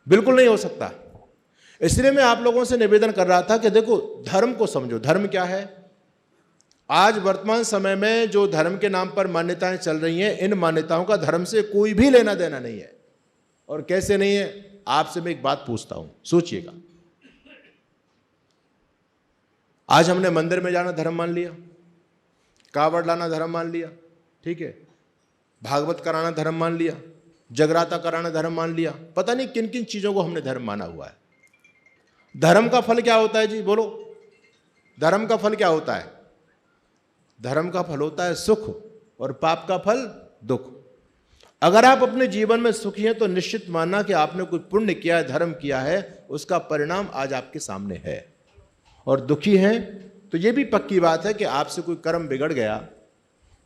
बिल्कुल नहीं हो सकता। इसलिए मैं आप लोगों से निवेदन कर रहा था कि देखो, धर्म को समझो। धर्म क्या है? आज वर्तमान समय में जो धर्म के नाम पर मान्यताएं चल रही हैं, इन मान्यताओं का धर्म से कोई भी लेना देना नहीं है। और कैसे नहीं है? आपसे मैं एक बात पूछता हूं, सोचिएगा। आज हमने मंदिर में जाना धर्म मान लिया, कावड़ लाना धर्म मान लिया, ठीक है, भागवत कराना धर्म मान लिया, जगराता कराना धर्म मान लिया, पता नहीं किन किन चीजों को हमने धर्म माना हुआ है। धर्म का फल क्या होता है जी? बोलो, धर्म का फल क्या होता है? धर्म का फल होता है सुख, और पाप का फल दुख। अगर आप अपने जीवन में सुखी हैं तो निश्चित मानना कि आपने कोई पुण्य किया है, धर्म किया है, उसका परिणाम आज आपके सामने है। और दुखी हैं तो ये भी पक्की बात है कि आपसे कोई कर्म बिगड़ गया,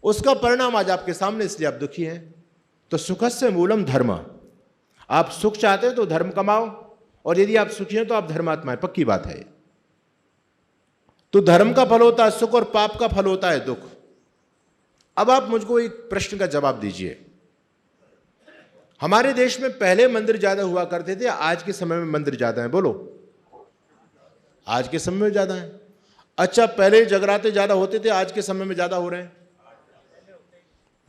उसका परिणाम आज आपके सामने, इसलिए आप दुखी हैं। तो सुखस्य मूलम धर्म। आप सुख चाहते हैं तो धर्म कमाओ, और यदि आप सुखी हैं तो आप धर्मात्मा हैं, पक्की बात है। तो धर्म का फल होता है सुख, और पाप का फल होता है दुख। अब आप मुझको एक प्रश्न का जवाब दीजिए। हमारे देश में पहले मंदिर ज्यादा हुआ करते थे, आज के समय में मंदिर ज्यादा हैं? बोलो, आज के समय में ज्यादा हैं। अच्छा, पहले जगराते ज्यादा होते थे, आज के समय में ज्यादा हो रहे हैं।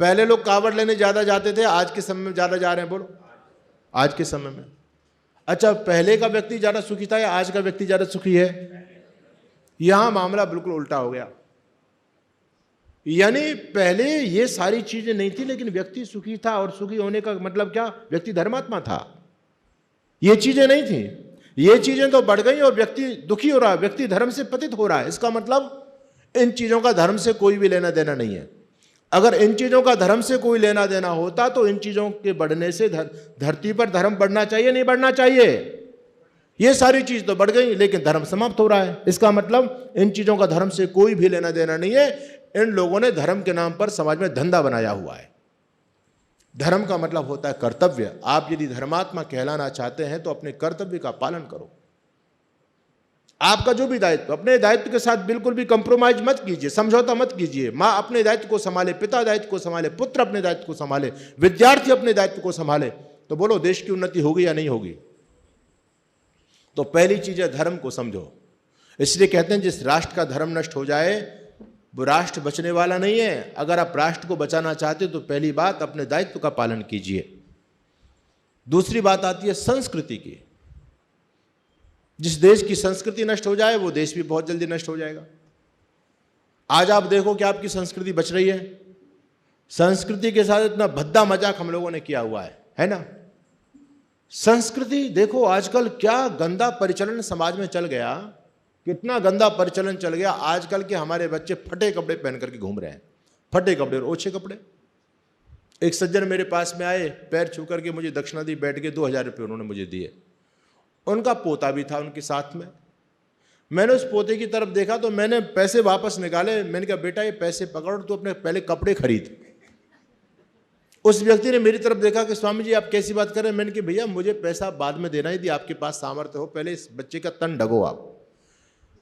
पहले लोग कावड़ लेने ज्यादा जाते थे, आज के समय में ज्यादा जा रहे हैं? बोलो, आज के समय में। अच्छा, पहले का व्यक्ति ज्यादा सुखी था या आज का व्यक्ति ज्यादा सुखी है? यहां मामला बिल्कुल उल्टा हो गया। यानी पहले ये सारी चीजें नहीं थी, लेकिन व्यक्ति सुखी था, और सुखी होने का मतलब क्या? व्यक्ति धर्मात्मा था। ये चीजें नहीं थी, ये चीजें तो बढ़ गई और व्यक्ति दुखी हो रहा है, व्यक्ति धर्म से पतित हो रहा है। इसका मतलब इन चीजों का धर्म से कोई भी लेना देना नहीं है। अगर इन चीजों का धर्म से कोई लेना देना होता तो इन चीजों के बढ़ने से धरती पर धर्म बढ़ना चाहिए, नहीं बढ़ना चाहिए? ये सारी चीज तो बढ़ गई, लेकिन धर्म समाप्त हो रहा है। इसका मतलब इन चीजों का धर्म से कोई भी लेना देना नहीं है। इन लोगों ने धर्म के नाम पर समाज में धंधा बनाया हुआ है। धर्म का मतलब होता है कर्तव्य। आप यदि धर्मात्मा कहलाना चाहते हैं तो अपने कर्तव्य का पालन करो। आपका जो भी दायित्व, अपने दायित्व के साथ बिल्कुल भी कंप्रोमाइज मत कीजिए, समझौता मत कीजिए। माँ अपने दायित्व को संभाले, पिता दायित्व को संभाले, पुत्र अपने दायित्व को संभाले, विद्यार्थी अपने दायित्व को संभाले, तो बोलो देश की उन्नति होगी या नहीं होगी? तो पहली चीज है धर्म को समझो। इसलिए कहते हैं जिस राष्ट्र का धर्म नष्ट हो जाए वो राष्ट्र बचने वाला नहीं है। अगर आप राष्ट्र को बचाना चाहते हो तो पहली बात अपने दायित्व का पालन कीजिए। दूसरी बात आती है संस्कृति की। जिस देश की संस्कृति नष्ट हो जाए वो देश भी बहुत जल्दी नष्ट हो जाएगा। आज आप देखो कि आपकी संस्कृति बच रही है। संस्कृति के साथ इतना भद्दा मजाक हम लोगों ने किया हुआ है ना? संस्कृति देखो आजकल क्या गंदा परिचलन समाज में चल गया, कितना गंदा परिचलन चल गया। आजकल के हमारे बच्चे फटे कपड़े पहन करके घूम रहे हैं, फटे कपड़े और ओछे कपड़े। एक सज्जन मेरे पास में आए, पैर छू करके मुझे दक्षिणा दी, बैठ के 2000 रुपये उन्होंने मुझे दिए। उनका पोता भी था उनके साथ में। मैंने उस पोते की तरफ देखा तो मैंने पैसे वापस निकाले। मैंने कहा बेटा ये पैसे पकड़, तो अपने पहले कपड़े खरीद। उस व्यक्ति ने मेरी तरफ देखा कि स्वामी जी आप कैसी बात कर रहे हैं। मैंने कहा भैया मुझे पैसा बाद में देना, यदि आपके पास सामर्थ्य हो, पहले इस बच्चे का तन ढगो आप।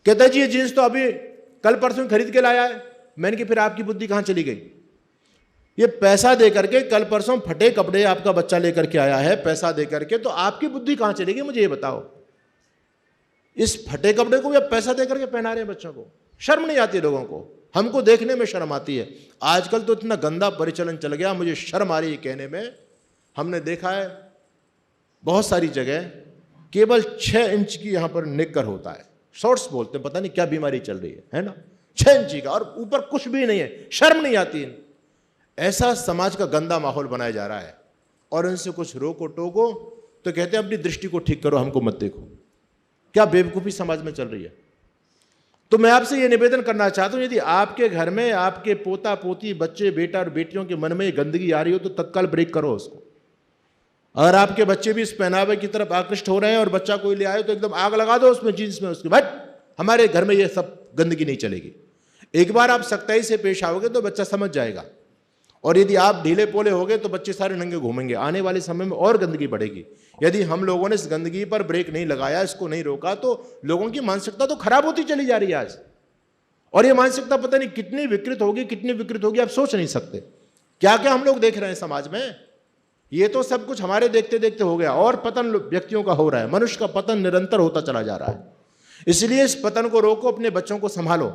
कहता है जी ये जींस तो अभी कल परसों खरीद के लाया है। मैंने कहा फिर आपकी बुद्धि कहां चली गई? ये पैसा दे करके कल परसों फटे कपड़े आपका बच्चा लेकर के आया है, पैसा दे करके, तो आपकी बुद्धि कहां चलेगी मुझे ये बताओ। इस फटे कपड़े को भी आप पैसा दे करके पहना रहे हैं बच्चों को। शर्म नहीं आती लोगों को? हमको देखने में शर्म आती है। आजकल तो इतना गंदा परिचलन चल गया, मुझे शर्म आ रही है कहने में। हमने देखा है बहुत सारी जगह केवल 6 इंच की यहां पर निक्कर होता है, शॉर्ट्स बोलते हैं, पता नहीं क्या बीमारी चल रही है ना? 6 इंची का, और ऊपर कुछ भी नहीं है। शर्म नहीं आती। ऐसा समाज का गंदा माहौल बनाया जा रहा है, और इनसे कुछ रोको टोको तो कहते हैं अपनी दृष्टि को ठीक करो, हमको मत देखो। क्या बेवकूफी समाज में चल रही है। तो मैं आपसे यह निवेदन करना चाहता हूं, यदि आपके घर में आपके पोता पोती, बच्चे, बेटा और बेटियों के मन में ये गंदगी आ रही हो तो तत्काल ब्रेक करो उसको। अगर आपके बच्चे भी इस पहनावे की तरफ आकृष्ट हो रहे हैं और बच्चा कोई ले आए तो एकदम आग लगा दो उसमें, जीन्स में, उसके बाद हमारे घर में ये सब गंदगी नहीं चलेगी। एक बार आप सख्ताई से पेश आओगे तो बच्चा समझ जाएगा, और यदि आप ढीले पोले होगे तो बच्चे सारे नंगे घूमेंगे। आने वाले समय में और गंदगी बढ़ेगी। यदि हम लोगों ने इस गंदगी पर ब्रेक नहीं लगाया, इसको नहीं रोका, तो लोगों की मानसिकता तो खराब होती चली जा रही है आज। और ये मानसिकता पता नहीं कितनी विकृत होगी, कितनी विकृत होगी, आप सोच नहीं सकते। क्या क्या हम लोग देख रहे हैं समाज में। ये तो सब कुछ हमारे देखते देखते हो गया, और पतन व्यक्तियों का हो रहा है। मनुष्य का पतन निरंतर होता चला जा रहा है। इसलिए इस पतन को रोको, अपने बच्चों को संभालो।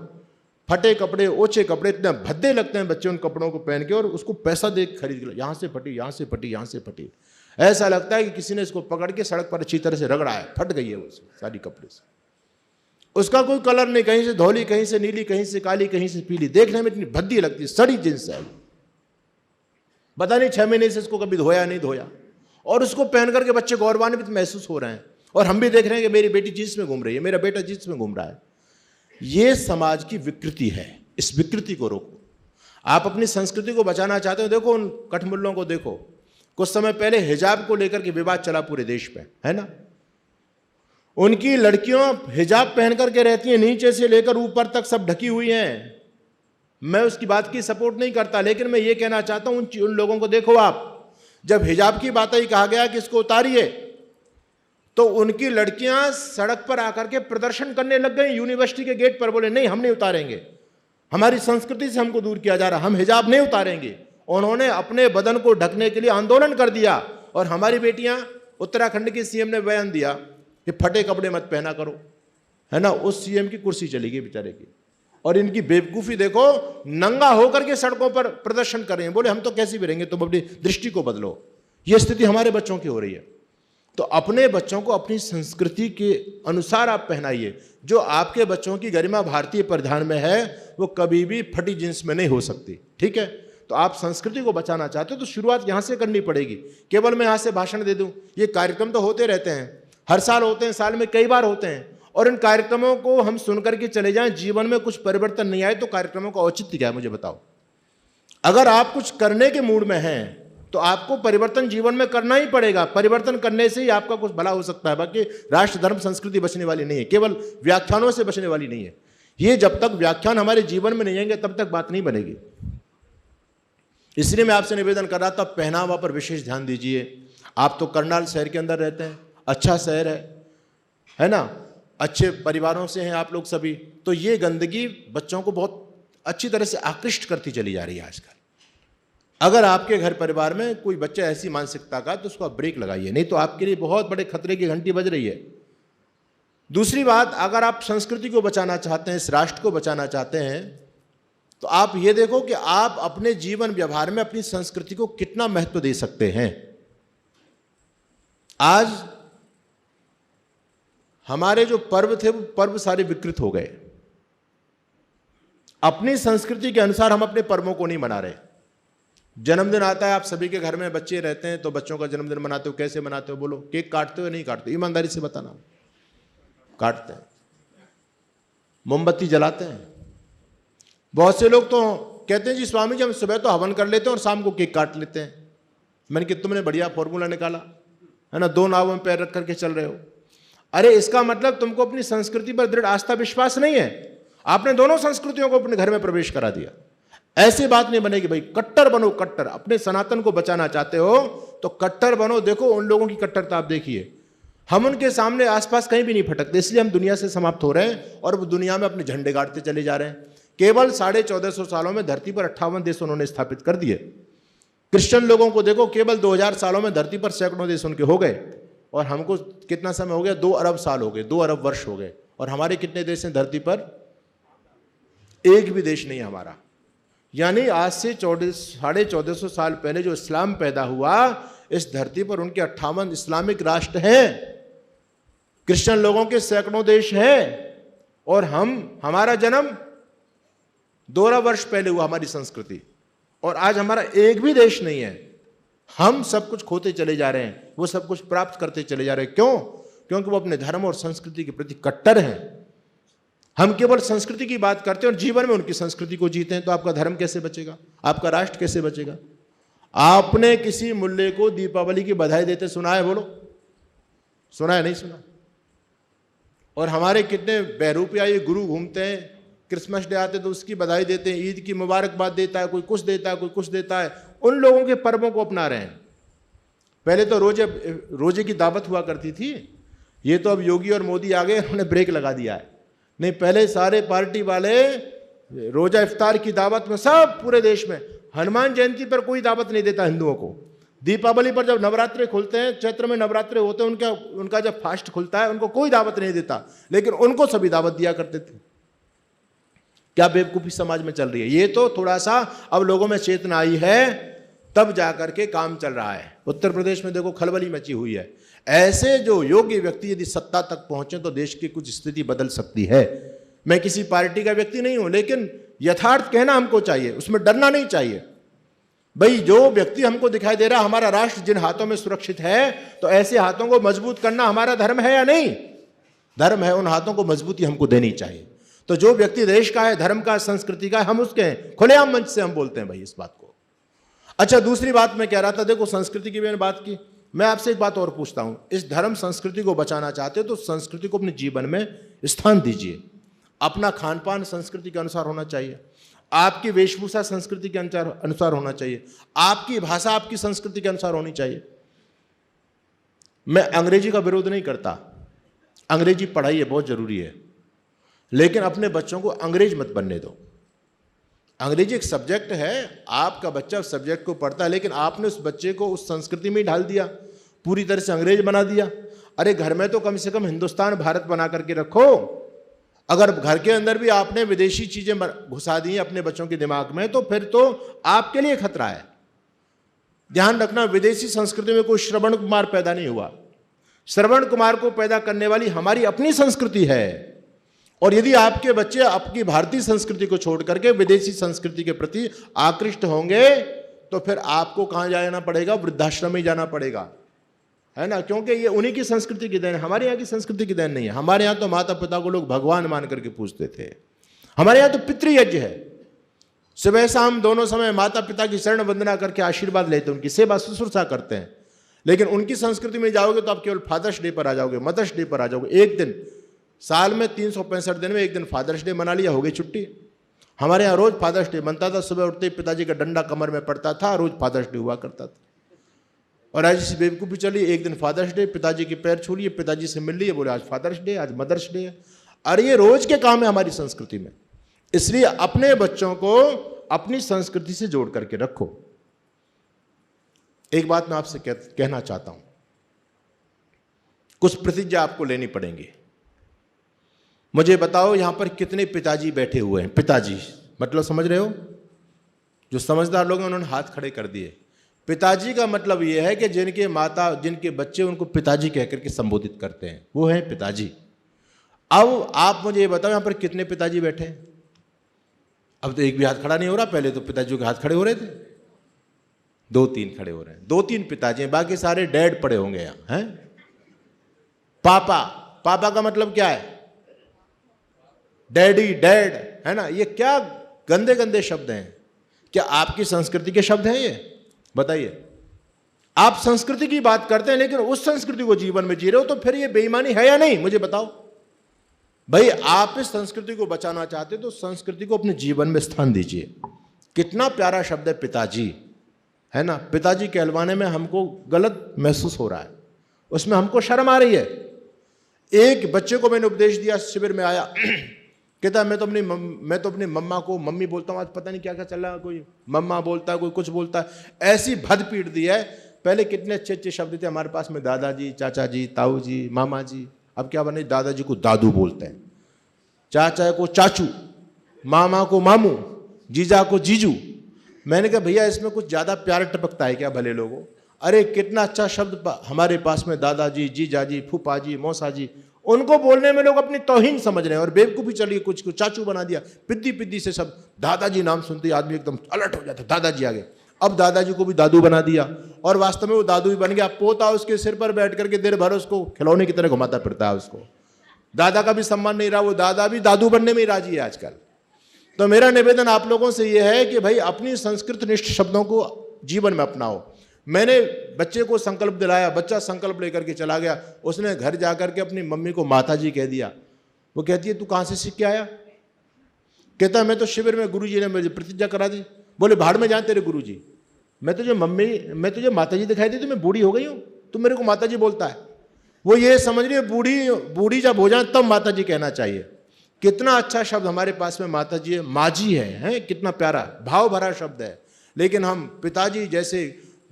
फटे कपड़े, ओछे कपड़े इतने भद्दे लगते हैं बच्चे उन कपड़ों को पहन के, और उसको पैसा दे खरीद के, यहाँ से फटी, यहाँ से फटी, यहाँ से फटी, ऐसा लगता है कि किसी ने इसको पकड़ के सड़क पर अच्छी तरह से रगड़ा है, फट गई है वो सारी कपड़े से। उसका कोई कलर नहीं, कहीं से धौली, कहीं से नीली, कहीं से काली, कहीं से पीली, देखने में इतनी भद्दी लगती है, सड़ी जींस है। पता नहीं 6 महीने से इसको कभी धोया नहीं धोया, और उसको पहन करके बच्चे गौरवान्वित महसूस हो रहे हैं। और हम भी देख रहे हैं कि मेरी बेटी जींस में घूम रही है, मेरा बेटा जींस में घूम रहा है। ये समाज की विकृति है, इस विकृति को रोको। आप अपनी संस्कृति को बचाना चाहते हो, देखो उन कठमुल्लों को देखो। कुछ समय पहले हिजाब को लेकर के विवाद चला पूरे देश पे, है ना। उनकी लड़कियां हिजाब पहन करके रहती हैं, नीचे से लेकर ऊपर तक सब ढकी हुई हैं। मैं उसकी बात की सपोर्ट नहीं करता, लेकिन मैं ये कहना चाहता हूं उन लोगों को देखो। आप जब हिजाब की बात ही कहा गया कि इसको उतारिए, तो उनकी लड़कियां सड़क पर आकर के प्रदर्शन करने लग गई यूनिवर्सिटी के गेट पर, बोले नहीं हम नहीं उतारेंगे, हमारी संस्कृति से हमको दूर किया जा रहा, हम हिजाब नहीं उतारेंगे। उन्होंने अपने बदन को ढकने के लिए आंदोलन कर दिया। और हमारी बेटियां, उत्तराखंड के सीएम ने बयान दिया कि फटे कपड़े मत पहना करो, है ना। उस सीएम की कुर्सी चली गई बेचारे की। और इनकी बेवकूफी देखो, नंगा होकर के सड़कों पर प्रदर्शन कर रहे हैं, बोले हम तो कैसे भी रहेंगे, तुम अपनी दृष्टि को बदलो। यह स्थिति हमारे बच्चों की हो रही है। तो अपने बच्चों को अपनी संस्कृति के अनुसार आप पहनाइए। जो आपके बच्चों की गरिमा भारतीय परिधान में है, वो कभी भी फटी जींस में नहीं हो सकती, ठीक है। तो आप संस्कृति को बचाना चाहते हो तो शुरुआत यहां से करनी पड़ेगी। केवल मैं यहां से भाषण दे दूं, ये कार्यक्रम तो होते रहते हैं, हर साल होते हैं, साल में कई बार होते हैं, और इन कार्यक्रमों को हम सुनकर के चले जाएं, जीवन में कुछ परिवर्तन नहीं आए तो कार्यक्रमों का औचित्य क्या है, मुझे बताओ। अगर आप कुछ करने के मूड में हैं तो आपको परिवर्तन जीवन में करना ही पड़ेगा। परिवर्तन करने से ही आपका कुछ भला हो सकता है। बाकी राष्ट्र धर्म संस्कृति बचने वाली नहीं है, केवल व्याख्यानों से बचने वाली नहीं है। ये जब तक व्याख्यान हमारे जीवन में नहीं आएंगे तब तक बात नहीं बनेगी। इसलिए मैं आपसे निवेदन कर रहा था, पहनावा पर विशेष ध्यान दीजिए। आप तो करनाल शहर के अंदर रहते हैं, अच्छा शहर है ना, अच्छे परिवारों से हैं आप लोग सभी। तो ये गंदगी बच्चों को बहुत अच्छी तरह से आकृष्ट करती चली जा रही है आजकल। अगर आपके घर परिवार में कोई बच्चा ऐसी मानसिकता का, तो उसको आप ब्रेक लगाइए, नहीं तो आपके लिए बहुत बड़े खतरे की घंटी बज रही है। दूसरी बात, अगर आप संस्कृति को बचाना चाहते हैं, इस राष्ट्र को बचाना चाहते हैं, तो आप ये देखो कि आप अपने जीवन व्यवहार में अपनी संस्कृति को कितना महत्व दे सकते हैं। आज हमारे जो पर्व थे वो पर्व सारे विकृत हो गए। अपनी संस्कृति के अनुसार हम अपने पर्वों को नहीं मना रहे। जन्मदिन आता है, आप सभी के घर में बच्चे रहते हैं, तो बच्चों का जन्मदिन मनाते हो, कैसे मनाते हो बोलो? केक काटते हो या नहीं काटते? ईमानदारी से बताना। काटते हैं। मोमबत्ती जलाते हैं। बहुत से लोग तो कहते हैं जी स्वामी जी हम सुबह तो हवन कर लेते हैं और शाम को केक काट लेते हैं। मैंने कि तुमने बढ़िया फॉर्मूला निकाला है ना, 2 नावों में पैर रख करके चल रहे हो। अरे इसका मतलब तुमको अपनी संस्कृति पर दृढ़ आस्था विश्वास नहीं है। आपने दोनों संस्कृतियों को अपने घर में प्रवेश करा दिया। ऐसी बात नहीं बनेगी भाई, कट्टर बनो, कट्टर। अपने सनातन को बचाना चाहते हो तो कट्टर बनो। देखो उन लोगों की कट्टरता आप देखिए, हम उनके सामने आसपास कहीं भी नहीं फटकते, इसलिए हम दुनिया से समाप्त हो रहे हैं और वो दुनिया में अपने झंडे गाड़ते चले जा रहे हैं। केवल 1450 सालों में धरती पर 58 देश उन्होंने स्थापित कर दिए। क्रिश्चियन लोगों को देखो, केवल 2000 सालों में धरती पर सैकड़ों देश उनके हो गए, और हमको कितना समय हो गया? 2 अरब साल हो गए, 2 अरब वर्ष हो गए। और हमारे कितने देश हैं धरती पर? एक भी देश नहीं है हमारा। यानी आज से 1450 साल पहले जो इस्लाम पैदा हुआ, इस धरती पर उनके 58 इस्लामिक राष्ट्र हैं। क्रिश्चियन लोगों के सैकड़ों देश हैं, और हमारा जन्म 2 अरब वर्ष पहले हुआ, हमारी संस्कृति, और आज हमारा एक भी देश नहीं है। हम सब कुछ खोते चले जा रहे हैं, वो सब कुछ प्राप्त करते चले जा रहे हैं। क्यों? क्योंकि वो अपने धर्म और संस्कृति के प्रति कट्टर हैं। हम केवल संस्कृति की बात करते हैं और जीवन में उनकी संस्कृति को जीते हैं, तो आपका धर्म कैसे बचेगा? आपका राष्ट्र कैसे बचेगा? आपने किसी मुल्ले को दीपावली की बधाई देते सुना है? बोलो, सुना है? नहीं सुना। और हमारे कितने बहरूपिया ये गुरु घूमते हैं, क्रिसमस डे आते तो उसकी बधाई देते हैं, ईद की मुबारकबाद देता है, कोई कुछ देता है, कोई कुछ देता है। उन लोगों के पर्वों को अपना रहे हैं। पहले तो रोजे की दावत हुआ करती थी, ये तो अब योगी और मोदी आ गए, उन्होंने ब्रेक लगा दिया है। नहीं, पहले सारे पार्टी वाले रोजा इफ्तार की दावत में, सब पूरे देश में। हनुमान जयंती पर कोई दावत नहीं देता हिंदुओं को, दीपावली पर जब नवरात्रे खुलते हैं, चैत्र में नवरात्रे होते हैं, उनका जब फास्ट खुलता है, उनको कोई दावत नहीं देता, लेकिन उनको सभी दावत दिया करते थे। क्या बेवकूफ़ी समाज में चल रही है। ये तो थोड़ा सा अब लोगों में चेतना आई है, तब जाकर के काम चल रहा है। उत्तर प्रदेश में देखो खलबली मची हुई है। ऐसे जो योग्य व्यक्ति यदि सत्ता तक पहुंचे तो देश की कुछ स्थिति बदल सकती है। मैं किसी पार्टी का व्यक्ति नहीं हूं, लेकिन यथार्थ कहना हमको चाहिए, उसमें डरना नहीं चाहिए। भाई जो व्यक्ति हमको दिखाई दे रहा हमारा राष्ट्र जिन हाथों में सुरक्षित है, तो ऐसे हाथों को मजबूत करना हमारा धर्म है या नहीं? धर्म है, उन हाथों को मजबूती हमको देनी चाहिए। तो जो व्यक्ति देश का है, धर्म का, संस्कृति का है, हम उसके हैं, खुलेआम मंच से हम बोलते हैं भाई इस बात को। अच्छा, दूसरी बात मैं कह रहा था, देखो संस्कृति की मैंने बात की, मैं आपसे एक बात और पूछता हूं, इस धर्म संस्कृति को बचाना चाहते हो तो संस्कृति को अपने जीवन में स्थान दीजिए। अपना खान पान संस्कृति के अनुसार होना चाहिए, आपकी वेशभूषा संस्कृति के अनुसार होना चाहिए, आपकी भाषा आपकी संस्कृति के अनुसार होनी चाहिए। मैं अंग्रेजी का विरोध नहीं करता, अंग्रेजी पढ़ाई है, बहुत जरूरी है, लेकिन अपने बच्चों को अंग्रेज मत बनने दो। अंग्रेजी एक सब्जेक्ट है, आपका बच्चा उस सब्जेक्ट को पढ़ता है, लेकिन आपने उस बच्चे को उस संस्कृति में ही ढाल दिया, पूरी तरह से अंग्रेज बना दिया। अरे घर में तो कम से कम हिंदुस्तान भारत बना करके रखो। अगर घर के अंदर भी आपने विदेशी चीजें घुसा दी अपने बच्चों के दिमाग में, तो फिर तो आपके लिए खतरा है। ध्यान रखना, विदेशी संस्कृति में कोई श्रवण कुमार पैदा नहीं हुआ। श्रवण कुमार को पैदा करने वाली हमारी अपनी संस्कृति है। और यदि आपके बच्चे आपकी भारतीय संस्कृति को छोड़ करके विदेशी संस्कृति के प्रति आकृष्ट होंगे, तो फिर आपको कहां जाना पड़ेगा? वृद्धाश्रम में जाना पड़ेगा, है ना? क्योंकि ये उन्हीं की संस्कृति की देन है, हमारे यहाँ की संस्कृति की देन नहीं है। हमारे यहाँ तो माता पिता को लोग भगवान मान करके पूजते थे। हमारे यहाँ तो पितृयज्ञ है, सुबह शाम दोनों समय माता पिता की शरण वंदना करके आशीर्वाद लेते हैं, उनकी सेवा शुश्रूषा करते हैं। लेकिन उनकी संस्कृति में जाओगे तो आप केवल फादर्स डे पर आ जाओगे, मदर्स डे पर आ जाओगे। एक दिन साल में 365 दिन में एक दिन फादर्स डे मना लिया, हो गई छुट्टी। हमारे यहाँ रोज फादर्स डे बनता था, सुबह उठते ही पिताजी का डंडा कमर में पड़ता था, रोज फादर्स डे हुआ करता था। और आज इसी बेवकूफ़ी चली, एक दिन फादर्स डे, पिताजी के पैर छू लिए, पिताजी से मिल लिए, बोले आज फादर्स डे, आज मदर्स डे है। अरे ये रोज के काम है हमारी संस्कृति में। इसलिए अपने बच्चों को अपनी संस्कृति से जोड़ करके रखो। एक बात मैं आपसे कहना चाहता हूं, कुछ प्रतिज्ञा आपको लेनी पड़ेंगी। मुझे बताओ यहां पर कितने पिताजी बैठे हुए हैं? पिताजी मतलब समझ रहे हो? जो समझदार लोग हैं उन्होंने हाथ खड़े कर दिए। पिताजी का मतलब यह है कि जिनके माता, जिनके बच्चे उनको पिताजी कहकर के संबोधित करते हैं, वो हैं पिताजी। अब आप मुझे ये बताओ यहां पर कितने पिताजी बैठे हैं? अब तो एक भी हाथ खड़ा नहीं हो रहा, पहले तो पिताजी के हाथ खड़े हो रहे थे, 2-3 खड़े हो रहे हैं। 2-3 पिताजी हैं, बाकी सारे डैड पड़े होंगे यहां, हैं? पापा, पापा का मतलब क्या है? डैडी, डैड, है ना? ये क्या गंदे गंदे शब्द हैं। क्या आपकी संस्कृति के शब्द हैं ये? बताइए। आप संस्कृति की बात करते हैं लेकिन उस संस्कृति को जीवन में जी रहे हो, तो फिर ये बेईमानी है या नहीं? मुझे बताओ भाई। आप इस संस्कृति को बचाना चाहते तो संस्कृति को अपने जीवन में स्थान दीजिए। कितना प्यारा शब्द है पिताजी, है ना? पिताजी कहलवाने में हमको गलत महसूस हो रहा है, उसमें हमको शर्म आ रही है। एक बच्चे को मैंने उपदेश दिया, शिविर में आया, कहता मैं तो अपनी मम्मा को मम्मी बोलता हूँ। आज पता नहीं क्या क्या चल रहा है, कोई मम्मा बोलता है, कोई कुछ बोलता है। ऐसी भद पीट दी है। पहले कितने अच्छे अच्छे शब्द थे हमारे पास में, दादाजी, चाचा जी, ताऊ जी, मामा जी। अब क्या बने? दादाजी को दादू बोलते हैं, चाचा को चाचू, मामा को मामू, जीजा को जीजू। मैंने कहा भैया इसमें कुछ ज़्यादा प्यार टपकता है क्या भले लोगों? अरे कितना अच्छा शब्द हमारे पास में, दादाजी, जीजाजी, फूफाजी, मौसाजी। उनको बोलने में लोग अपनी तौहीन समझ रहे हैं और बेवकूफ़ी चलिए, कुछ को चाचू बना दिया। पिद्दी पिद्दी से सब दादाजी नाम सुनते ही आदमी एकदम अलर्ट हो जाता, दादाजी आ गए। अब दादाजी को भी दादू बना दिया और वास्तव में वो दादू ही बन गया। पोता उसके सिर पर बैठ करके देर भर उसको खिलौने की तरह घुमाता फिरता है। उसको दादा का भी सम्मान नहीं रहा, वो दादा भी दादू बनने में ही राजी है आजकल। तो मेरा निवेदन आप लोगों से यह है कि भाई अपनी संस्कृत निष्ठ शब्दों को जीवन में अपनाओ। मैंने बच्चे को संकल्प दिलाया, बच्चा संकल्प लेकर के चला गया। उसने घर जाकर के अपनी मम्मी को माताजी कह दिया। वो कहती है तू कहाँ से सीख के आया? कहता है मैं तो शिविर में गुरुजी ने मुझे प्रतिज्ञा करा दी। बोले भाड़ में जाए तेरे गुरुजी, मैं तुझे माताजी दिखाई दी, तो मैं बूढ़ी हो गई हूँ, तुम मेरे को माताजी बोलता है। वो ये समझ रही है बूढ़ी जब हो जाए तब माताजी कहना चाहिए। कितना अच्छा शब्द हमारे पास में माताजी है, माँ जी है, कितना प्यारा भाव भरा शब्द है। लेकिन हम पिताजी जैसे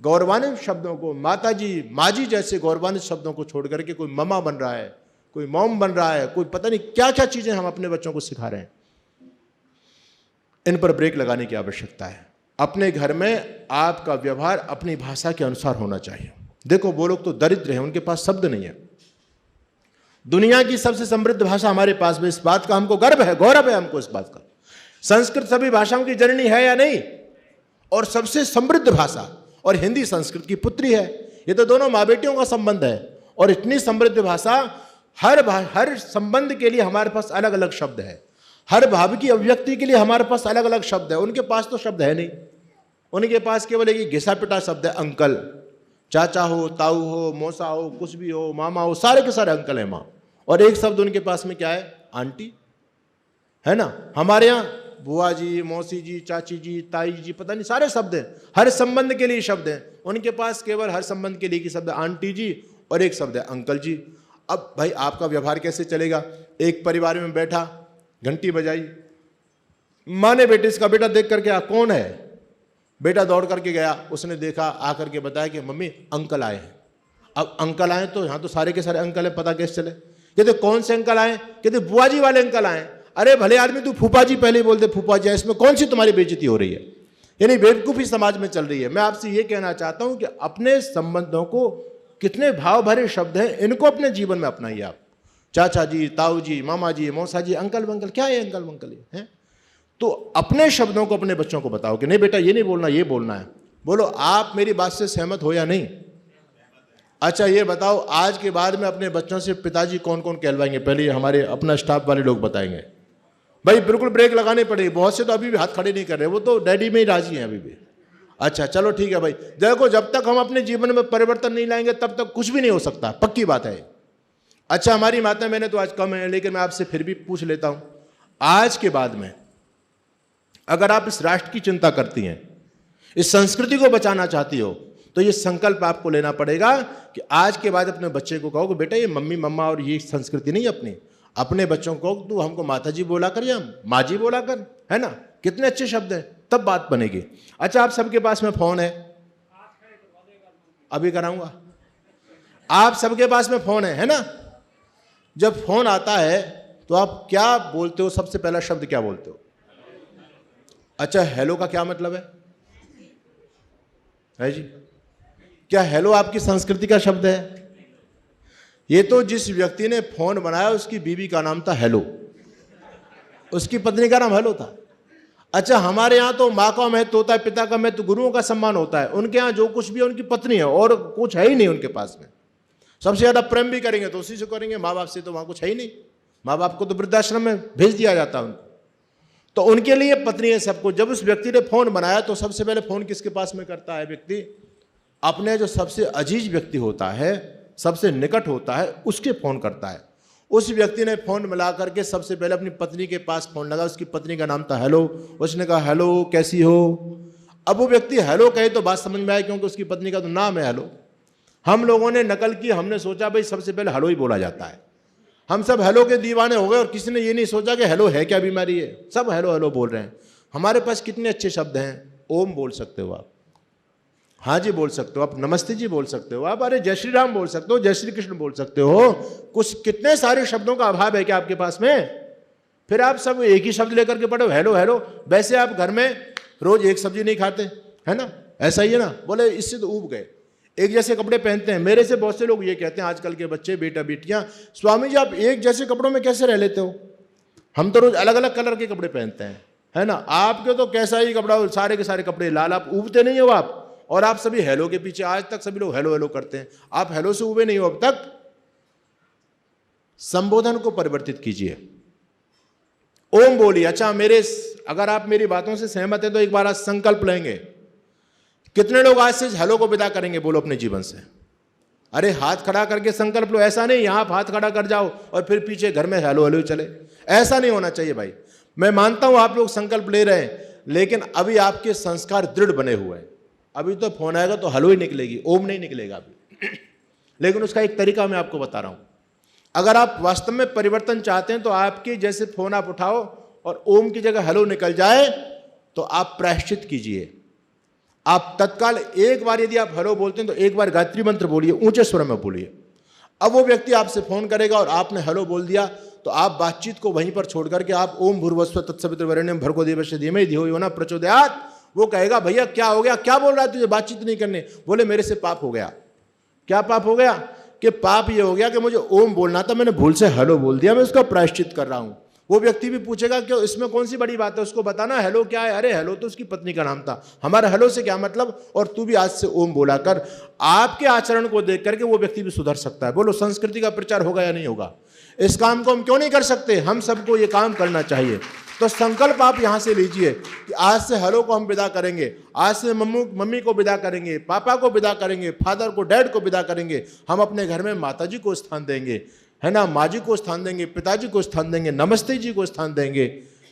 गौरवान्वित शब्दों को, माता जी, माँ जी जैसे गौरवान्वित शब्दों को छोड़ करके कोई ममा बन रहा है, कोई मॉम बन रहा है, कोई पता नहीं क्या क्या चीजें हम अपने बच्चों को सिखा रहे हैं। इन पर ब्रेक लगाने की आवश्यकता है। अपने घर में आपका व्यवहार अपनी भाषा के अनुसार होना चाहिए। देखो, वो लोग तो दरिद्र हैं, उनके पास शब्द नहीं है। दुनिया की सबसे समृद्ध भाषा हमारे पास में, इस बात का हमको गर्व है, गौरव है हमको इस बात का। संस्कृत सभी भाषाओं की जननी है या नहीं? और सबसे समृद्ध भाषा, और हिंदी संस्कृत की पुत्री है। ये तो दोनों माँ बेटियों का संबंध है। और इतनी समृद्ध भाषा, हर संबंध के लिए हमारे पास अलग अलग शब्द है, हर भाव की अभिव्यक्ति के लिए हमारे पास अलग अलग शब्द है। उनके पास तो शब्द है नहीं, उनके पास केवल एक घिसा पिटा शब्द है, अंकल। चाचा हो, ताऊ हो, मौसा हो, कुछ भी हो, मामा हो, सारे के सारे अंकल है माँ। और एक शब्द उनके पास में क्या है? आंटी, है ना। हमारे यहाँ बुआ जी, मौसी जी, चाची जी, ताई जी, पता नहीं सारे शब्द हैं, हर संबंध के लिए शब्द हैं। उनके पास केवल हर संबंध के लिए की शब्द आंटी जी और एक शब्द है अंकल जी। अब भाई आपका व्यवहार कैसे चलेगा? एक परिवार में बैठा, घंटी बजाई, माँ ने बेटे इसका बेटा देख करके, कौन है? बेटा दौड़ करके गया, उसने देखा, आकर के बताया कि मम्मी अंकल आए हैं। अब अंकल आए तो यहाँ तो सारे के सारे अंकल है, पता कैसे चले? कहते कौन से अंकल आए? कहते बुआ जी वाले अंकल आए। अरे भले आदमी, तू फूफा जी पहले ही बोलते, फूफा जी, इसमें कौन सी तुम्हारी बेइज्जती हो रही है? यानी बेवकूफ़ी समाज में चल रही है। मैं आपसे ये कहना चाहता हूं कि अपने संबंधों को, कितने भाव भरे शब्द हैं, इनको अपने जीवन में अपनाइए आप। चाचा जी, ताऊ जी, मामा जी, मौसा जी, अंकल वंकल, क्या है अंकल वंकल है? तो अपने शब्दों को अपने बच्चों को बताओ कि नहीं बेटा ये नहीं बोलना, ये बोलना है। बोलो, आप मेरी बात से सहमत हो या नहीं? अच्छा ये बताओ, आज के बाद में अपने बच्चों से पिताजी कौन कौन कहलवाएंगे? पहले हमारे अपना स्टाफ वाले लोग बताएंगे। भाई बिल्कुल ब्रेक लगानी पड़ेगी। बहुत से तो अभी भी हाथ खड़े नहीं कर रहे, वो तो डैडी में ही राजी हैं अभी भी। अच्छा चलो ठीक है भाई। देखो, जब तक हम अपने जीवन में परिवर्तन नहीं लाएंगे तब तक कुछ भी नहीं हो सकता, पक्की बात है। अच्छा, हमारी माता मैंने तो आज कम है, लेकिन मैं आपसे फिर भी पूछ लेता हूं, आज के बाद में अगर आप इस राष्ट्र की चिंता करती हैं, इस संस्कृति को बचाना चाहती हो, तो ये संकल्प आपको लेना पड़ेगा कि आज के बाद अपने बच्चे को कहो कि बेटा ये मम्मी मम्मा और ये संस्कृति नहीं अपनी। अपने बच्चों को तू हमको माता जी बोला कर या माँ जी बोला कर, है ना। कितने अच्छे शब्द हैं, तब बात बनेगी। अच्छा, आप सबके पास में फोन है, अभी कराऊंगा। आप सबके पास में फोन है ना। जब फोन आता है तो आप क्या बोलते हो? सबसे पहला शब्द क्या बोलते हो? अच्छा, हेलो का क्या मतलब है जी? क्या हेलो आपकी संस्कृति का शब्द है? ये तो जिस व्यक्ति ने फोन बनाया उसकी बीवी का नाम था हेलो, उसकी पत्नी का नाम हेलो था। अच्छा, हमारे यहाँ तो माँ का महत्व होता है, पिता का महत्व, गुरुओं का सम्मान होता है। उनके यहाँ जो कुछ भी है उनकी पत्नी है, और कुछ है ही नहीं उनके पास में। सबसे ज्यादा प्रेम भी करेंगे तो उसी से करेंगे, माँ बाप से तो वहां कुछ है ही नहीं। माँ बाप को तो वृद्धाश्रम में भेज दिया जाता है उनको, तो उनके लिए पत्नी है सबको। जब उस व्यक्ति ने फोन बनाया तो सबसे पहले फोन किसके पास में करता है व्यक्ति? अपने जो सबसे अजीज व्यक्ति होता है, सबसे निकट होता है, उसके फोन करता है। उस व्यक्ति ने फोन मिला करके सबसे पहले अपनी पत्नी के पास फोन लगा। उसकी पत्नी का नाम था हेलो। उसने कहा हेलो कैसी हो। अब वो व्यक्ति हेलो कहे तो बात समझ में आए, क्योंकि उसकी पत्नी का तो नाम है हेलो। हम लोगों ने नकल की, हमने सोचा भाई सबसे पहले हेलो ही बोला जाता है। हम सब हेलो के दीवाने हो गए, और किसी ने ये नहीं सोचा कि हेलो है क्या बीमारी है। सब हेलो हेलो बोल रहे हैं। हमारे पास कितने अच्छे शब्द हैं। ओम बोल सकते हो आप, हाँ जी बोल सकते हो आप, नमस्ते जी बोल सकते हो आप, अरे जय श्री राम बोल सकते हो, जय श्री कृष्ण बोल सकते हो। कुछ कितने सारे शब्दों का अभाव है क्या आपके पास में? फिर आप सब एक ही शब्द लेकर के पढ़ो हेलो हेलो। वैसे आप घर में रोज एक सब्जी नहीं खाते, है ना, ऐसा ही है ना। बोले इससे तो ऊब गए, एक जैसे कपड़े पहनते हैं। मेरे से बहुत से लोग ये कहते हैं आजकल के बच्चे, बेटा बेटियां, स्वामी जी आप एक जैसे कपड़ों में कैसे रह लेते हो? हम तो रोज अलग अलग कलर के कपड़े पहनते हैं, है ना। आपके तो कैसा ही कपड़ा, सारे के सारे कपड़े लाल। आप ऊबते नहीं हो आप, और आप सभी हेलो के पीछे आज तक सभी लोग हेलो हेलो करते हैं। आप हेलो से उबे नहीं हो अब तक। संबोधन को परिवर्तित कीजिए, ओम बोलिए। अच्छा, अगर आप मेरी बातों से सहमत हैं तो एक बार आज संकल्प लेंगे। कितने लोग आज से हेलो को विदा करेंगे? बोलो अपने जीवन से। अरे हाथ खड़ा करके संकल्प लो। ऐसा नहीं यहां हाथ खड़ा कर जाओ और फिर पीछे घर में हेलो हेलो चले, ऐसा नहीं होना चाहिए भाई। मैं मानता हूं आप लोग संकल्प ले रहे हैं, लेकिन अभी आपके संस्कार दृढ़ बने हुए हैं। अभी तो फोन आएगा तो हेलो ही निकलेगी, ओम नहीं निकलेगा अभी। लेकिन उसका एक तरीका मैं आपको बता रहा हूं। अगर आप वास्तव में परिवर्तन चाहते हैं तो आपके जैसे फोन आप उठाओ और ओम की जगह हेलो निकल जाए तो आप प्रायश्चित कीजिए। आप तत्काल एक बार यदि आप हेलो बोलते हैं तो एक बार गायत्री मंत्र बोलिए, ऊंचे स्वर में बोलिए। अब वो व्यक्ति आपसे फोन करेगा और आपने हेलो बोल दिया तो आप बातचीत को वहीं पर छोड़ करके आप ओम भूर्भुवस्सुः तत्सवितुर्वरेण्यं भर्गो देवस्य धीमहि धियो यो नः प्रचोदयात्। वो कहेगा भैया क्या हो गया, क्या बोल रहा है तुझे, बातचीत नहीं करने। बोले मेरे से पाप हो गया। क्या पाप हो गया? कि पाप ये हो गया कि मुझे ओम बोलना था, मैंने भूल से हेलो बोल दिया, मैं उसका प्रायश्चित कर रहा हूं। वो व्यक्ति भी पूछेगा कि इसमें कौन सी बड़ी बात है, उसको बताना हेलो क्या है। अरे हेलो तो उसकी पत्नी का नाम था, हमारा हेलो से क्या मतलब, और तू भी आज से ओम बोला कर। आपके आचरण को देख करके वो व्यक्ति भी सुधर सकता है। बोलो संस्कृति का प्रचार होगा या नहीं होगा? इस काम को हम क्यों नहीं कर सकते? हम सबको ये काम करना चाहिए। तो संकल्प आप यहां से लीजिए कि आज से हेलो को हम विदा करेंगे, आज से मम्मी को विदा करेंगे, पापा को विदा करेंगे, फादर को, डैड को विदा करेंगे। हम अपने घर में माता जी को स्थान देंगे, है ना, माँ जी को स्थान देंगे, पिताजी को स्थान देंगे, नमस्ते जी को स्थान देंगे,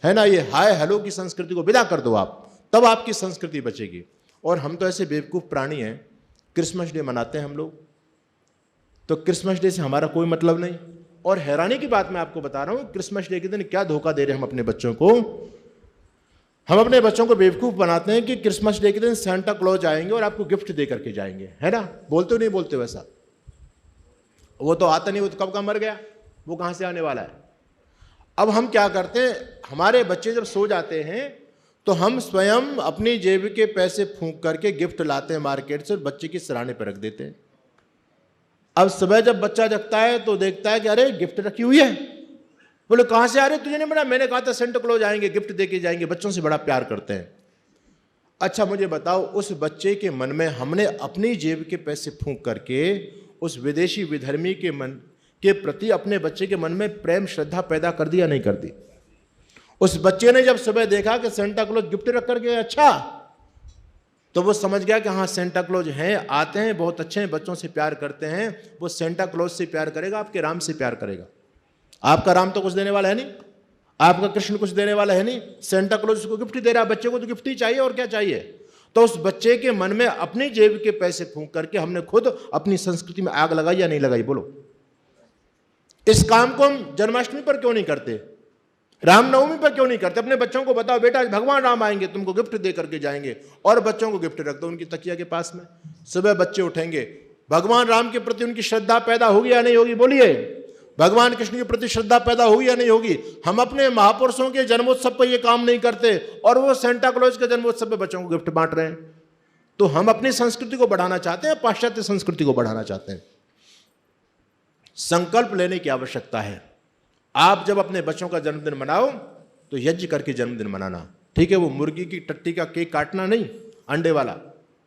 है ना। ये हाय हेलो की संस्कृति को विदा कर दो आप, तब आपकी संस्कृति बचेगी। और हम तो ऐसे बेवकूफ़ प्राणी हैं, क्रिसमस डे मनाते हैं हम लोग, तो क्रिसमस डे से हमारा कोई मतलब नहीं। और हैरानी की बात मैं आपको बता रहा हूं, क्रिसमस डे के दिन क्या धोखा दे रहे हैं हम अपने बच्चों को। हम अपने बच्चों को बेवकूफ़ बनाते हैं कि क्रिसमस डे के दिन सेंटा क्लॉज आएंगे और आपको गिफ्ट दे करके जाएंगे, है ना। बोलते हो नहीं बोलते वैसा? वो तो आता नहीं, वो तो कब का मर गया, वो कहां से आने वाला है। अब हम क्या करते हैं, हमारे बच्चे जब सो जाते हैं तो हम स्वयं अपनी जेब के पैसे फूंक करके गिफ्ट लाते हैं मार्केट से और बच्चे के सिरहाने पर रख देते हैं। अब सुबह जब बच्चा जगता है तो देखता है कि अरे गिफ्ट रखी हुई है। बोले कहां से आ रहे, तुझे नहीं पता? मैंने कहा था सेंटा क्लॉज आएंगे, गिफ्ट देके जाएंगे। बच्चों से बड़ा प्यार करते हैं। अच्छा मुझे बताओ, उस बच्चे के मन में हमने अपनी जेब के पैसे फूंक करके उस विदेशी विधर्मी के मन के प्रति अपने बच्चे के मन में प्रेम श्रद्धा पैदा कर दी या नहीं कर दी? उस बच्चे ने जब सुबह देखा कि सेंटा क्लॉज गिफ्ट रख करके, अच्छा, तो वो समझ गया कि हाँ सेंटा क्लॉज हैं, आते हैं, बहुत अच्छे हैं, बच्चों से प्यार करते हैं। वो सेंटा क्लॉज से प्यार करेगा, आपके राम से प्यार करेगा। आपका राम तो कुछ देने वाला है नहीं, आपका कृष्ण कुछ देने वाला है नहीं। सेंटा क्लॉज उसको गिफ्ट दे रहा है, बच्चे को तो गिफ्ट ही चाहिए, और क्या चाहिए। तो उस बच्चे के मन में अपनी जेब के पैसे फूंक करके हमने खुद अपनी संस्कृति में आग लगाई या नहीं लगाई? बोलो। इस काम को हम जन्माष्टमी पर क्यों नहीं करते, रामनवमी पर क्यों नहीं करते? अपने बच्चों को बताओ बेटा भगवान राम आएंगे, तुमको गिफ्ट दे करके जाएंगे, और बच्चों को गिफ्ट रख दो उनकी तकिया के पास में। सुबह बच्चे उठेंगे, भगवान राम के प्रति उनकी श्रद्धा पैदा होगी या नहीं होगी? बोलिए। भगवान कृष्ण के प्रति श्रद्धा पैदा होगी या नहीं होगी? हम अपने महापुरुषों के जन्मोत्सव पर यह काम नहीं करते और वो सेंटा क्लॉज के जन्मोत्सव पर बच्चों को गिफ्ट बांट रहे हैं। तो हम अपनी संस्कृति को बढ़ाना चाहते हैं, पाश्चात्य संस्कृति को बढ़ाना चाहते हैं। संकल्प लेने की आवश्यकता है। आप जब अपने बच्चों का जन्मदिन मनाओ तो यज्ञ करके जन्मदिन मनाना, ठीक है। वो मुर्गी की टट्टी का केक काटना नहीं, अंडे वाला,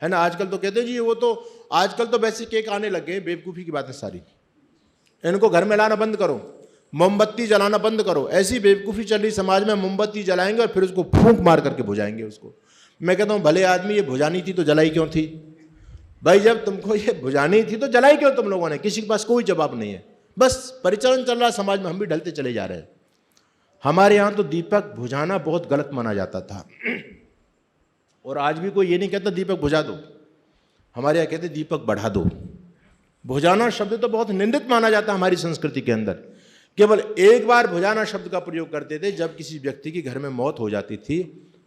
है ना। आजकल तो कहते हैं जी वो तो आजकल तो वैसे केक आने लग गए, बेवकूफ़ी की बात है सारी। इनको घर में लाना बंद करो, मोमबत्ती जलाना बंद करो। ऐसी बेवकूफ़ी चल रही समाज में, मोमबत्ती जलाएंगे और फिर उसको फूंक मार करके बुझाएंगे उसको। मैं कहता हूँ भले आदमी, ये बुझानी थी तो जलाई क्यों थी भाई? जब तुमको ये बुझानी थी तो जलाई क्यों तुम लोगों ने? किसी के पास कोई जवाब नहीं है, बस परिचालन चल रहा समाज में, हम भी ढलते चले जा रहे हैं। हमारे यहाँ तो दीपक बुझाना बहुत गलत माना जाता था, और आज भी कोई ये नहीं कहता दीपक बुझा दो, हमारे यहाँ कहते दीपक बढ़ा दो। बुझाना शब्द तो बहुत निंदित माना जाता है हमारी संस्कृति के अंदर। केवल एक बार बुझाना शब्द का प्रयोग करते थे, जब किसी व्यक्ति की घर में मौत हो जाती थी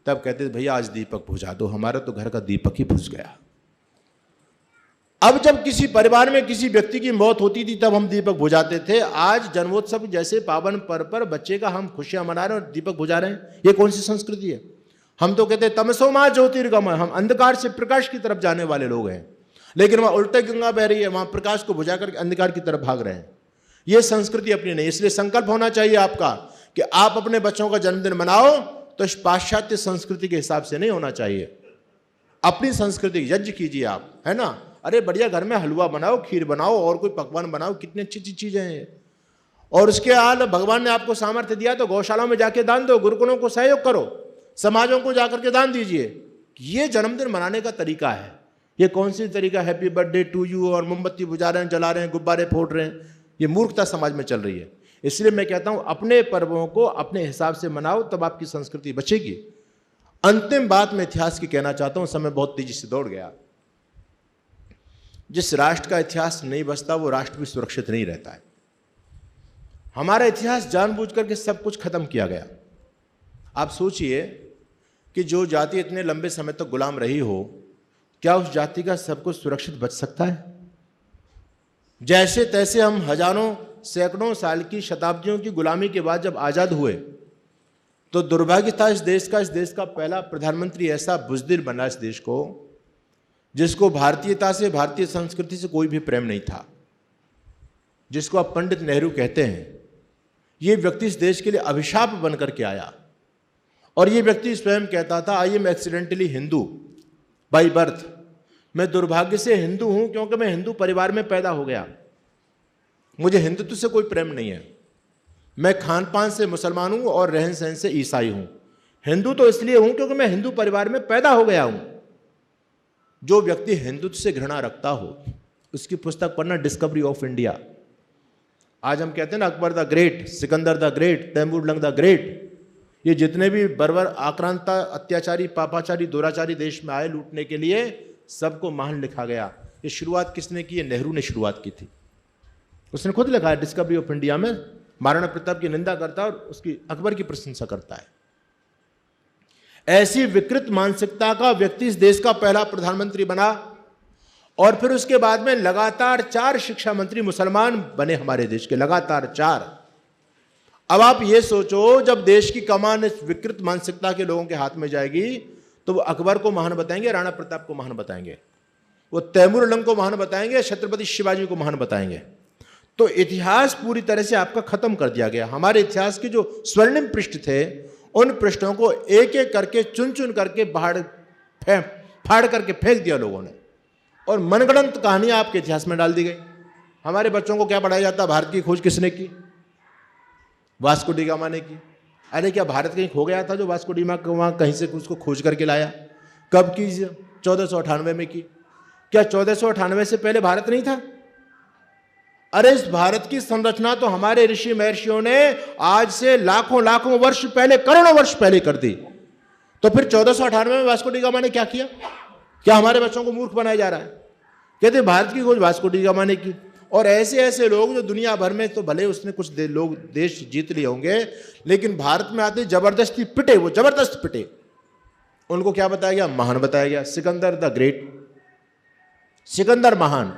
तब कहते थे भैया आज दीपक बुझा दो, हमारा तो घर का दीपक ही बुझ गया। अब जब किसी परिवार में किसी व्यक्ति की मौत होती थी तब हम दीपक बुझाते थे। आज जन्मोत्सव जैसे पावन पर्व पर बच्चे का हम खुशियां मना रहे हैं और दीपक बुझा रहे हैं, ये कौन सी संस्कृति है? हम तो कहते हैं तमसो मां ज्योतिर्गमय, हम अंधकार से प्रकाश की तरफ जाने वाले लोग हैं, लेकिन वहां उल्टे गंगा बह रही है, वहां प्रकाश को बुझाकर अंधकार की तरफ भाग रहे हैं। ये संस्कृति अपनी नहीं। इसलिए संकल्प होना चाहिए आपका कि आप अपने बच्चों का जन्मदिन मनाओ तो इस पाश्चात्य संस्कृति के हिसाब से नहीं होना चाहिए। अपनी संस्कृति यज्ञ कीजिए आप, है ना। अरे बढ़िया घर में हलवा बनाओ, खीर बनाओ और कोई पकवान बनाओ, कितनी अच्छी अच्छी चीजें हैं। और उसके बाद भगवान ने आपको सामर्थ्य दिया तो गौशाला में जाके दान दो, गुरुकुलों को सहयोग करो, समाजों को जाकर के दान दीजिए। ये जन्मदिन मनाने का तरीका है। ये कौन सी तरीका, हैप्पी बर्थडे टू यू और मोमबत्ती बुझा रहे हैं, जला रहे हैं, गुब्बारे फोड़ रहे हैं, ये मूर्खता समाज में चल रही है। इसलिए मैं कहता हूं अपने पर्वों को अपने हिसाब से मनाओ, तब आपकी संस्कृति बचेगी। अंतिम बात मैं इतिहास की कहना चाहता हूं, समय बहुत तेजी से दौड़ गया। जिस राष्ट्र का इतिहास नहीं बचता वो राष्ट्र भी सुरक्षित नहीं रहता है। हमारा इतिहास जानबूझ करके सब कुछ खत्म किया गया। आप सोचिए कि जो जाति इतने लंबे समय तक गुलाम रही हो, क्या उस जाति का सब कुछ सुरक्षित बच सकता है? जैसे तैसे हम हजारों सैकड़ों साल की शताब्दियों की गुलामी के बाद जब आजाद हुए तो दुर्भाग्य था इस देश का पहला प्रधानमंत्री ऐसा बुज़दिल बना इस देश को, जिसको भारतीयता से, भारतीय संस्कृति से कोई भी प्रेम नहीं था, जिसको आप पंडित नेहरू कहते हैं। ये व्यक्ति इस देश के लिए अभिशाप बन करके आया और ये व्यक्ति स्वयं कहता था, I am accidentally Hindu by birth. मैं दुर्भाग्य से हिंदू हूं क्योंकि मैं हिंदू परिवार में पैदा हो गया, मुझे हिंदुत्व से कोई प्रेम नहीं है। मैं खान पान से मुसलमान हूं और रहन सहन से ईसाई हूं। हिंदू तो इसलिए हूं क्योंकि मैं हिंदू परिवार में पैदा हो गया हूं। जो व्यक्ति हिंदुत्व से घृणा रखता हो उसकी पुस्तक पढ़ना, डिस्कवरी ऑफ इंडिया। आज हम कहते हैं ना Akbar the great, Sikandar the great, Taimur Lang the great, ये जितने भी बर्बर, आक्रांता, अत्याचारी, पापाचारी, दुराचारी देश में आए लूटने के लिए, सबको महान लिखा गया। ये शुरुआत किसने की? नेहरू ने शुरुआत की थी। उसने खुद लिखा है डिस्कवरी ऑफ इंडिया में, महाराणा प्रताप की निंदा करता है और उसकी अकबर की प्रशंसा करता है। ऐसी विकृत मानसिकता का व्यक्ति इस देश का पहला प्रधानमंत्री बना और फिर उसके बाद में लगातार 4 शिक्षा मंत्री मुसलमान बने हमारे देश के, लगातार 4। अब आप ये सोचो, जब देश की कमान इस विकृत मानसिकता के लोगों के हाथ में जाएगी तो वो अकबर को महान बताएंगे, राणा प्रताप को महान बताएंगे, वो तैमूर लंग को महान बताएंगे, छत्रपति शिवाजी को महान बताएंगे। तो इतिहास पूरी तरह से आपका खत्म कर दिया गया। हमारे इतिहास के जो स्वर्णिम पृष्ठ थे उन पृष्ठों को एक एक करके चुन चुन करके फाड़ करके फेंक दिया लोगों ने और मनगढ़ंत कहानियां आपके इतिहास में डाल दी गई। हमारे बच्चों को क्या पढ़ाया जाता? भारत की खोज किसने की? वास्को डी गामा ने की। अरे क्या भारत कहीं खो गया था जो वास्को डी गामा वहां कहीं से उसको खोज करके लाया? कब की? 1498 में की। क्या 1498 से पहले भारत नहीं था? अरे इस भारत की संरचना तो हमारे ऋषि महर्षियों ने आज से लाखों लाखों वर्ष पहले, करोड़ों वर्ष पहले कर दी। तो फिर 1498 में वास्को डी गामा ने क्या किया? क्या हमारे बच्चों को मूर्ख बनाया जा रहा है? कहते भारत की खोज वास्को डी गामा ने की। और ऐसे ऐसे लोग जो दुनिया भर में, तो भले उसने कुछ लोग देश जीत लिए होंगे, लेकिन भारत में आते जबरदस्ती पिटे, वो जबरदस्त पिटे। उनको क्या बताया गया? महान बताया गया, सिकंदर द ग्रेट, सिकंदर महान।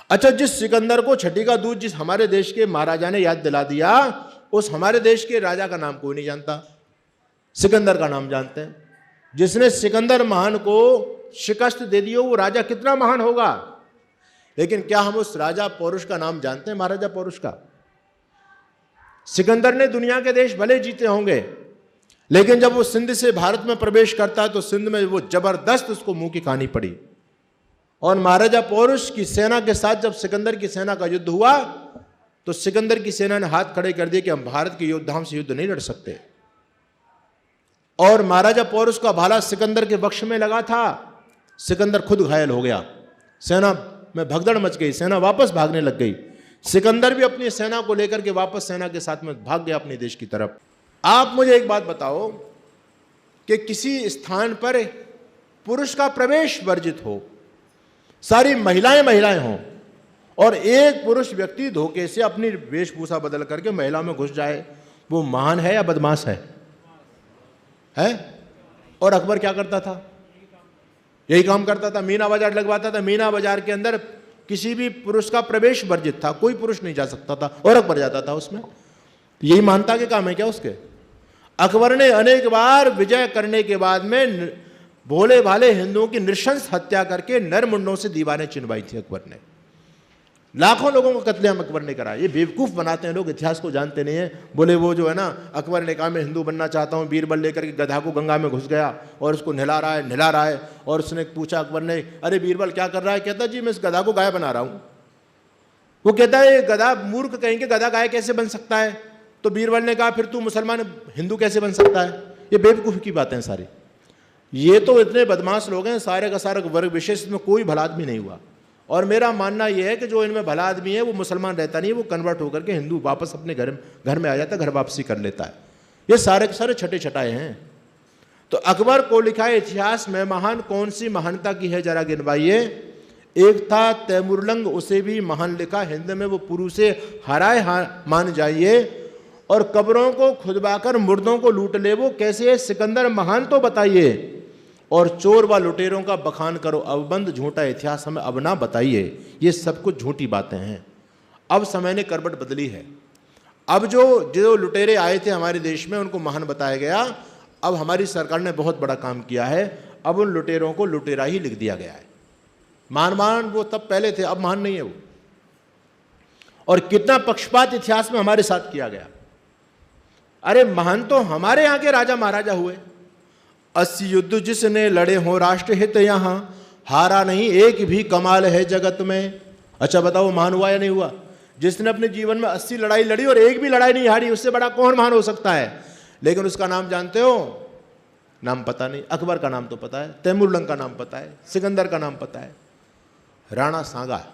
अच्छा, जिस सिकंदर को छठी का दूध जिस हमारे देश के महाराजा ने याद दिला दिया, उस हमारे देश के राजा का नाम कोई नहीं जानता, सिकंदर का नाम जानते हैं। जिसने सिकंदर महान को शिकस्त दे दी हो वो राजा कितना महान होगा। लेकिन क्या हम उस राजा पौरुष का नाम जानते हैं? महाराजा पौरुष का। सिकंदर ने दुनिया के देश भले जीते होंगे, लेकिन जब वो सिंध से भारत में प्रवेश करता है तो सिंध में वो जबरदस्त उसको मुंह की कहानी पड़ी। और महाराजा पौरुष की सेना के साथ जब सिकंदर की सेना का युद्ध हुआ तो सिकंदर की सेना ने हाथ खड़े कर दिए कि हम भारत के योद्धाओं से युद्ध नहीं लड़ सकते। और महाराजा पौरुष का भाला सिकंदर के वक्ष में लगा था, सिकंदर खुद घायल हो गया, सेना में भगदड़ मच गई, सेना वापस भागने लग गई। सिकंदर भी अपनी सेना को लेकर के वापस सेना के साथ में भाग गया अपने देश की तरफ। आप मुझे एक बात बताओ कि किसी स्थान पर पुरुष का प्रवेश वर्जित हो, सारी महिलाएं हों, और एक पुरुष व्यक्ति धोखे से अपनी वेशभूषा बदल करके महिला में घुस जाए, वो महान है या बदमाश है? और अकबर क्या करता था? यही काम करता था, मीना बाजार लगवाता था। मीना बाजार के अंदर किसी भी पुरुष का प्रवेश वर्जित था, कोई पुरुष नहीं जा सकता था और अकबर जाता था उसमें। यही मानता के काम है क्या उसके? अकबर ने अनेक बार विजय करने के बाद में भोले भाले हिंदुओं की नृशंस हत्या करके नरमुंडों से दीवारें चिनवाई थी अकबर ने। लाखों लोगों को कत्लेआम अकबर ने करा। ये बेवकूफ बनाते हैं लोग, इतिहास को जानते नहीं है। बोले वो जो है ना, अकबर ने कहा मैं हिंदू बनना चाहता हूँ, बीरबल लेकर के गधा को गंगा में घुस गया और उसको नहला रहा है। और उसने पूछा अकबर ने, अरे बीरबल क्या कर रहा है? कहता जी मैं इस गधा को गाय बना रहा हूँ। वो कहता है गधा, मूर्ख कहेंगे गधा गाय कैसे बन सकता है? तो बीरबल ने कहा फिर तू मुसलमान हिंदू कैसे बन सकता है? ये बेवकूफ़ी की बातें हैं सारी। ये तो इतने बदमाश लोग हैं, सारे का सारा वर्ग विशेष में कोई भला आदमी नहीं हुआ। और मेरा मानना यह है कि जो इनमें भला आदमी है वो मुसलमान रहता नहीं है, वो कन्वर्ट होकर के हिंदू वापस अपने घर में आ जाता है, घर वापसी कर लेता है। ये सारे के सारे छठे छटाए हैं। तो अकबर को लिखा है इतिहास में महान कौन सी महानता की है जरा गिनवाइए। एक था तैमूरलंग, उसे भी महान लिखा, हिंद में वो पुरुष से हराए मान जाइए। और कब्रों को खुदवाकर मुर्दों को लूट ले वो कैसे है सिकंदर महान तो बताइए। और चोर व लुटेरों का बखान करो अवबंध, झूठा इतिहास हमें अब ना बताइए। ये सब कुछ झूठी बातें हैं। अब समय ने करवट बदली है। अब जो लुटेरे आए थे हमारे देश में उनको महान बताया गया। अब हमारी सरकार ने बहुत बड़ा काम किया है। अब उन लुटेरों को लुटेरा ही लिख दिया गया है। महान वो तब पहले थे, अब महान नहीं है वो। और कितना पक्षपात इतिहास में हमारे साथ किया गया। अरे महान तो हमारे यहाँ के राजा महाराजा हुए। 80 युद्ध जिसने लड़े हो राष्ट्र हित, यहाँ हारा नहीं एक भी कमाल है जगत में। अच्छा बताओ महान हुआ या नहीं हुआ? जिसने अपने जीवन में 80 लड़ाई लड़ी और एक भी लड़ाई नहीं हारी, उससे बड़ा कौन महान हो सकता है? लेकिन उसका नाम जानते हो? नाम पता नहीं। अकबर का नाम तो पता है, तैमूरलंग का नाम पता है, सिकंदर का नाम पता है, राणा सांगा।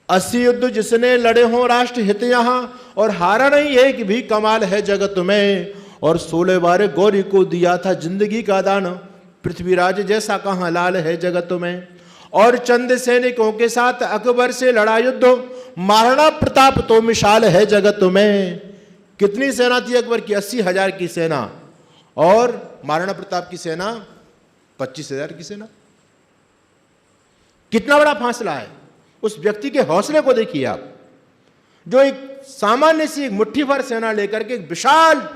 80 युद्ध जिसने लड़े हो राष्ट्र हित, यहाँ और हारा नहीं एक भी कमाल है जगत में। और 16 बार गौरी को दिया था जिंदगी का दान, पृथ्वीराज जैसा कहाँ लाल है जगत में। और चंद सैनिकों के साथ अकबर से लड़ा युद्ध, महाराणा प्रताप तो मिसाल है जगत में। कितनी सेना थी अकबर की? 80,000 की सेना, और महाराणा प्रताप की सेना 25,000 की सेना। कितना बड़ा फासला है। उस व्यक्ति के हौसले को देखिए आप, जो एक सामान्य सी मुट्ठी भर सेना लेकर के एक विशाल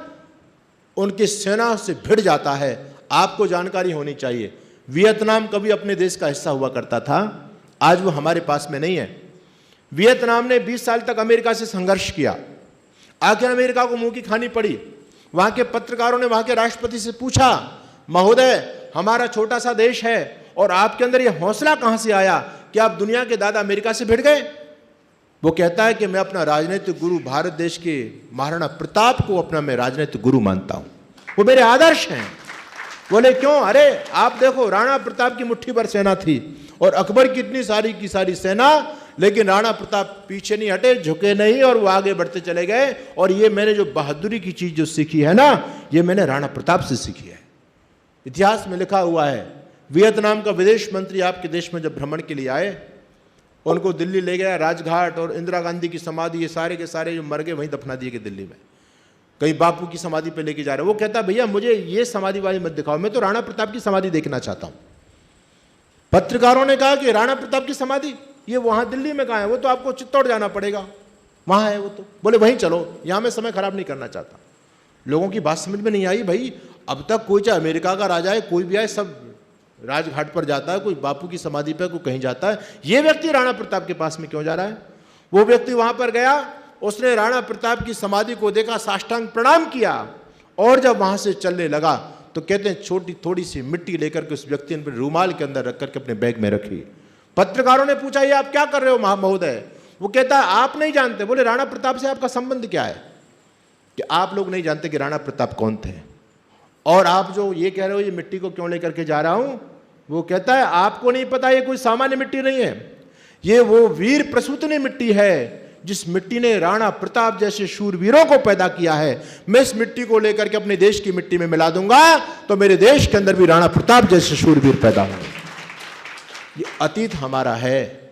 उनकी सेना से भिड़ जाता है। आपको जानकारी होनी चाहिए, वियतनाम कभी अपने देश का हिस्सा हुआ करता था, आज वो हमारे पास में नहीं है। वियतनाम ने 20 साल तक अमेरिका से संघर्ष किया। आखिर अमेरिका को मुंह की खानी पड़ी। वहां के पत्रकारों ने वहां के राष्ट्रपति से पूछा, महोदय हमारा छोटा सा देश है और आपके अंदर यह हौसला कहां से आया कि आप दुनिया के दादा अमेरिका से भिड़ गए? वो कहता है कि मैं अपना राजनीतिक गुरु भारत देश के महाराणा प्रताप को अपना मैं राजनीतिक गुरु मानता हूं, वो मेरे आदर्श हैं। बोले क्यों? अरे आप देखो, राणा प्रताप की मुट्ठी भर सेना थी और अकबर की इतनी सारी की सारी सेना, लेकिन राणा प्रताप पीछे नहीं हटे, झुके नहीं और वो आगे बढ़ते चले गए। और ये मैंने जो बहादुरी की चीज जो सीखी है ना, ये मैंने राणा प्रताप से सीखी है। इतिहास में लिखा हुआ है, वियतनाम का विदेश मंत्री आपके देश में जब भ्रमण के लिए आए, उनको दिल्ली ले गया, राजघाट और इंदिरा गांधी की समाधि, ये सारे के सारे जो मर गए वहीं दफना दिए गए दिल्ली में। कहीं बापू की समाधि पे लेके जा रहे। वो कहता भैया मुझे ये समाधि वाली मत दिखाओ, मैं तो राणा प्रताप की समाधि देखना चाहता हूं। पत्रकारों ने कहा कि राणा प्रताप की समाधि ये वहां दिल्ली में कहां है? वो तो आपको चित्तौड़ जाना पड़ेगा, वहां है वो तो। बोले वहीं चलो, यहां मैं समय खराब नहीं करना चाहता। लोगों की बात समझ में नहीं आई। भाई अब तक कोई, चाहे अमेरिका का राजा है, कोई भी आए, सब राजघाट पर जाता है, कोई बापू की समाधि पर, कोई कहीं जाता है। ये व्यक्ति राणा प्रताप के पास में क्यों जा रहा है? वो व्यक्ति वहां पर गया, उसने राणा प्रताप की समाधि को देखा, साष्टांग प्रणाम किया, और जब वहां से चलने लगा तो कहते हैं छोटी थोड़ी सी मिट्टी लेकर के उस व्यक्ति ने रूमाल के अंदर रख करके अपने बैग में रखी। पत्रकारों ने पूछा ये आप क्या कर रहे हो महोदय? वो कहता है आप नहीं जानते। बोले राणा प्रताप से आपका संबंध क्या है? कि आप लोग नहीं जानते कि राणा प्रताप कौन थे, और आप जो ये कह रहे हो ये मिट्टी को क्यों लेकर के जा रहा हूं? वो कहता है आपको नहीं पता, ये कोई सामान्य मिट्टी नहीं है, ये वो वीर प्रसूतनी मिट्टी है जिस मिट्टी ने राणा प्रताप जैसे शूरवीरों को पैदा किया है। मैं इस मिट्टी को लेकर के अपने देश की मिट्टी में मिला दूंगा तो मेरे देश के अंदर भी राणा प्रताप जैसे शूरवीर पैदा होंगे। ये अतीत हमारा है,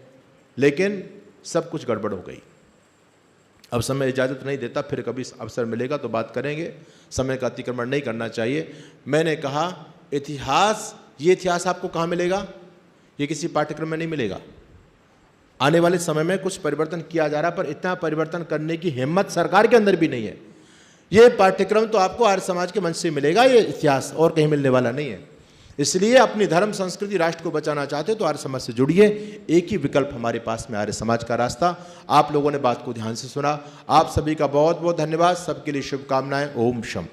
लेकिन सब कुछ गड़बड़ हो गई। अब समय इजाजत नहीं देता, फिर कभी अवसर मिलेगा तो बात करेंगे। समय का अतिक्रमण नहीं करना चाहिए। मैंने कहा इतिहास, ये इतिहास आपको कहाँ मिलेगा? ये किसी पाठ्यक्रम में नहीं मिलेगा। आने वाले समय में कुछ परिवर्तन किया जा रहा है, पर इतना परिवर्तन करने की हिम्मत सरकार के अंदर भी नहीं है। ये पाठ्यक्रम तो आपको आर्य समाज के मंच से मिलेगा, ये इतिहास और कहीं मिलने वाला नहीं है। इसलिए अपनी धर्म संस्कृति राष्ट्र को बचाना चाहते हो तो आर्य समाज से जुड़िए। एक ही विकल्प हमारे पास में, आर्य समाज का रास्ता। आप लोगों ने बात को ध्यान से सुना, आप सभी का बहुत बहुत धन्यवाद। सबके लिए शुभकामनाएं। ओम शम।